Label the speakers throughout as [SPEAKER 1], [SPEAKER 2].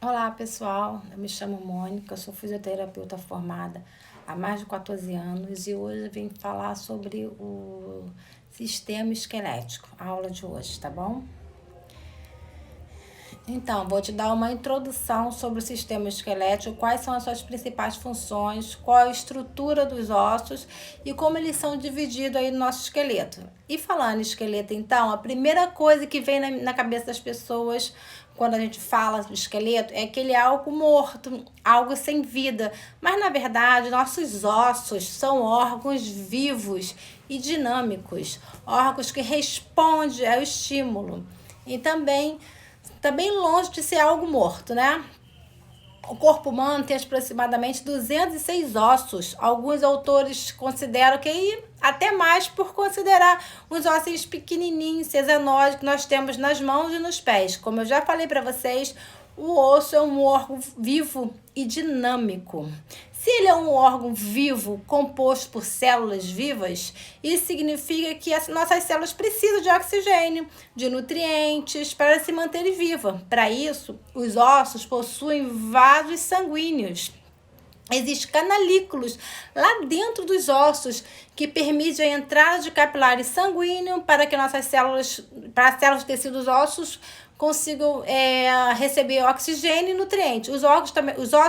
[SPEAKER 1] Olá, pessoal. Eu me chamo Mônica, eu sou fisioterapeuta formada há mais de 14 anos e hoje eu vim falar sobre o sistema esquelético, a aula de hoje, tá bom? Então, vou te dar uma introdução sobre o sistema esquelético, quais são as suas principais funções, qual a estrutura dos ossos e como eles são divididos aí no nosso esqueleto. E falando em esqueleto, então, a primeira coisa que vem na cabeça das pessoas quando a gente fala de esqueleto é que ele é algo morto, algo sem vida. Mas, na verdade, nossos ossos são órgãos vivos e dinâmicos, órgãos que respondem ao estímulo. E também está bem longe de ser algo morto, né? O corpo humano tem aproximadamente 206 ossos. Alguns autores consideram que até mais por considerar os ossos pequenininhos, cesanóides que nós temos nas mãos e nos pés. Como eu já falei para vocês, o osso é um órgão vivo e dinâmico. Se ele é um órgão vivo composto por células vivas, isso significa que as nossas células precisam de oxigênio, de nutrientes para se manterem vivas. Para isso, os ossos possuem vasos sanguíneos. Existem canalículos lá dentro dos ossos que permitem a entrada de capilares sanguíneos para que nossas células, para as células de tecidos ossos consigam receber oxigênio e nutrientes. Os ossos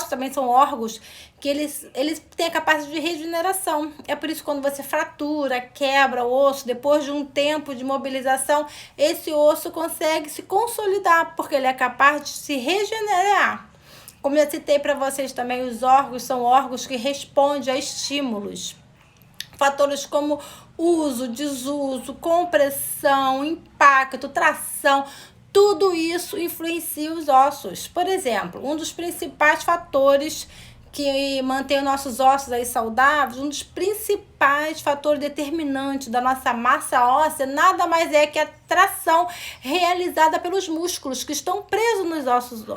[SPEAKER 1] também são órgãos que eles têm a capacidade de regeneração. É por isso que quando você fratura, quebra o osso, depois de um tempo de mobilização, esse osso consegue se consolidar, porque ele é capaz de se regenerar. Como eu citei para vocês também, os órgãos são órgãos que respondem a estímulos. Fatores como uso, desuso, compressão, impacto, tração, tudo isso influencia os ossos. Por exemplo, um dos principais fatores que mantém os nossos ossos aí saudáveis, um dos principais fatores determinantes da nossa massa óssea, nada mais é que a tração realizada pelos músculos que estão presos nos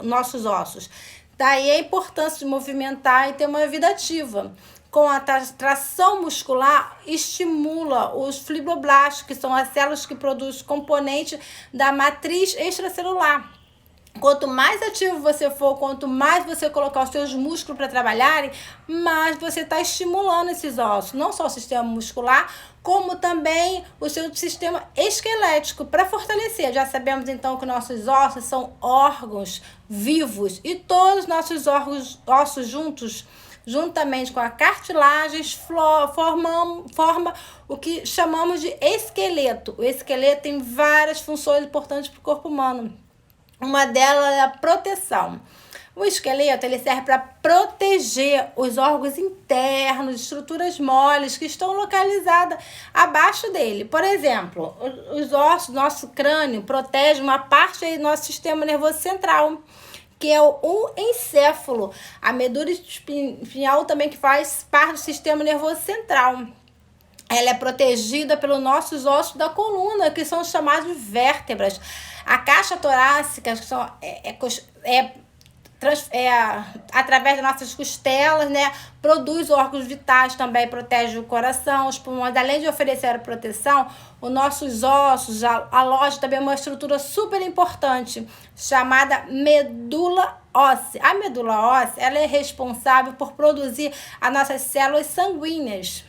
[SPEAKER 1] nossos ossos. Daí a importância de movimentar e ter uma vida ativa. Com a tração muscular, estimula os fibroblastos, que são as células que produzem componentes da matriz extracelular. Quanto mais ativo você for, quanto mais você colocar os seus músculos para trabalharem, mais você está estimulando esses ossos. Não só o sistema muscular, como também o seu sistema esquelético para fortalecer. Já sabemos então que nossos ossos são órgãos vivos e todos os nossos ossos juntos, juntamente com a cartilagem, forma o que chamamos de esqueleto. O esqueleto tem várias funções importantes para o corpo humano. Uma delas é a proteção. O esqueleto ele serve para proteger os órgãos internos, estruturas moles que estão localizadas abaixo dele. Por exemplo, os ossos do nosso crânio protegem uma parte do nosso sistema nervoso central, que é o encéfalo. A medula espinhal também que faz parte do sistema nervoso central. Ela é protegida pelos nossos ossos da coluna, que são chamados de vértebras. A caixa torácica, que são, através das nossas costelas, né, produz órgãos vitais também, protege o coração, os pulmões. Além de oferecer a proteção, os nossos ossos, a loja também é uma estrutura super importante, chamada medula óssea. A medula óssea ela é responsável por produzir as nossas células sanguíneas.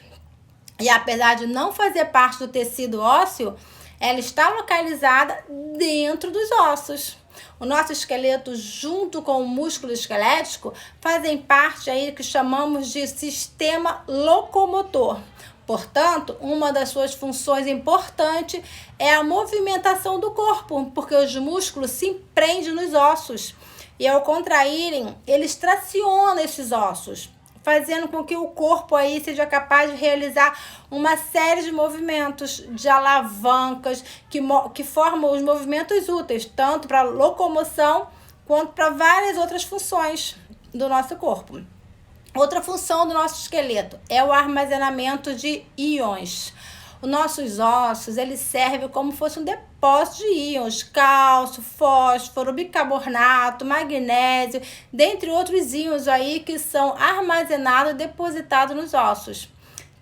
[SPEAKER 1] E apesar de não fazer parte do tecido ósseo, ela está localizada dentro dos ossos. O nosso esqueleto, junto com o músculo esquelético, fazem parte aí que chamamos de sistema locomotor. Portanto, uma das suas funções importantes é a movimentação do corpo, porque os músculos se prendem nos ossos. E ao contraírem, eles tracionam esses ossos, fazendo com que o corpo aí seja capaz de realizar uma série de movimentos, de alavancas, que formam os movimentos úteis, tanto para locomoção quanto para várias outras funções do nosso corpo. Outra função do nosso esqueleto é o armazenamento de íons. Os nossos ossos, eles servem como se fosse um depósito de íons, cálcio, fósforo, bicarbonato, magnésio, dentre outros íons aí que são armazenados e depositados nos ossos.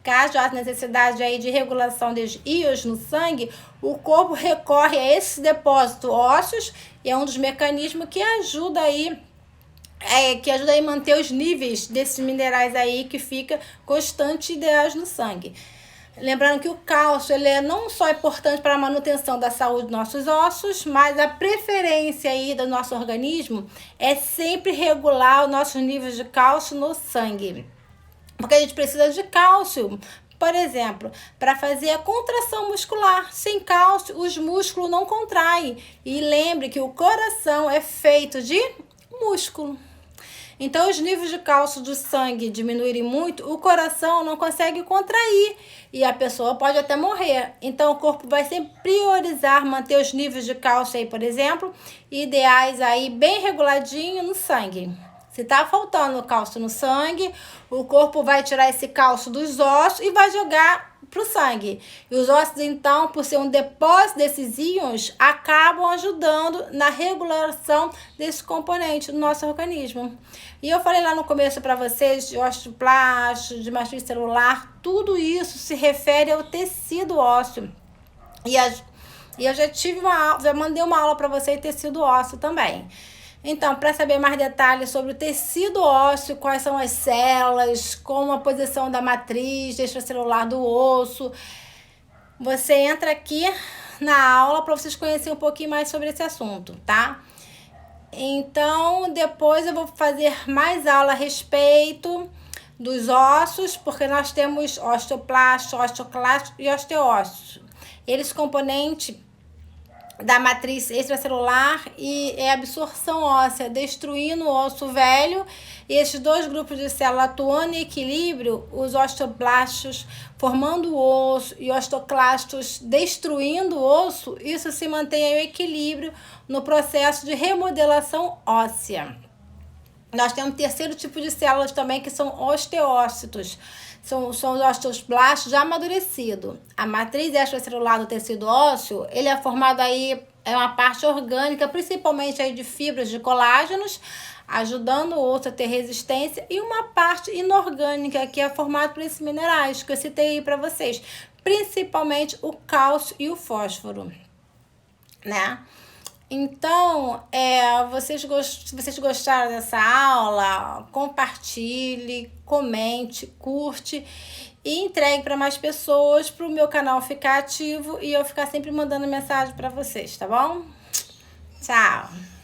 [SPEAKER 1] Caso haja necessidade aí de regulação dos íons no sangue, o corpo recorre a esses depósitos ósseos e é um dos mecanismos que ajuda aí que ajuda a manter os níveis desses minerais aí que fica constante e ideais no sangue. Lembrando que o cálcio ele é não só importante para a manutenção da saúde dos nossos ossos, mas a preferência aí do nosso organismo é sempre regular os nossos níveis de cálcio no sangue. Porque a gente precisa de cálcio, por exemplo, para fazer a contração muscular. Sem cálcio, os músculos não contraem. E lembre que o coração é feito de músculo. Então, os níveis de cálcio do sangue diminuírem muito, o coração não consegue contrair e a pessoa pode até morrer. Então, o corpo vai sempre priorizar manter os níveis de cálcio aí, por exemplo, ideais aí bem reguladinho no sangue. Se tá faltando cálcio no sangue, o corpo vai tirar esse cálcio dos ossos e vai jogar pro sangue. E os ossos, então, por ser um depósito desses íons, acabam ajudando na regulação desse componente do nosso organismo. E eu falei lá no começo para vocês de osteoplasto, de matriz celular, tudo isso se refere ao tecido ósseo. E eu já mandei uma aula para vocês de tecido ósseo também. Então, para saber mais detalhes sobre o tecido ósseo, quais são as células, como a posição da matriz extracelular do osso, você entra aqui na aula para vocês conhecerem um pouquinho mais sobre esse assunto, tá? Então, depois eu vou fazer mais aula a respeito dos ossos, porque nós temos osteoplasto, osteoclasto e osteócitos. Eles componentes da matriz extracelular e é absorção óssea, destruindo o osso velho. E esses dois grupos de células atuando em equilíbrio, os osteoblastos formando o osso e osteoclastos destruindo o osso, isso se mantém em equilíbrio no processo de remodelação óssea. Nós temos um terceiro tipo de células também, que são osteócitos. São os osteoblastos já amadurecidos. A matriz extracelular do tecido ósseo, ele é formado aí, é uma parte orgânica, principalmente aí de fibras de colágenos, ajudando o osso a ter resistência, e uma parte inorgânica, que é formada por esses minerais que eu citei aí para vocês, principalmente o cálcio e o fósforo, né? Então, se vocês gostaram dessa aula, compartilhe, comente, curte e entregue para mais pessoas, para o meu canal ficar ativo e eu ficar sempre mandando mensagem para vocês, tá bom? Tchau!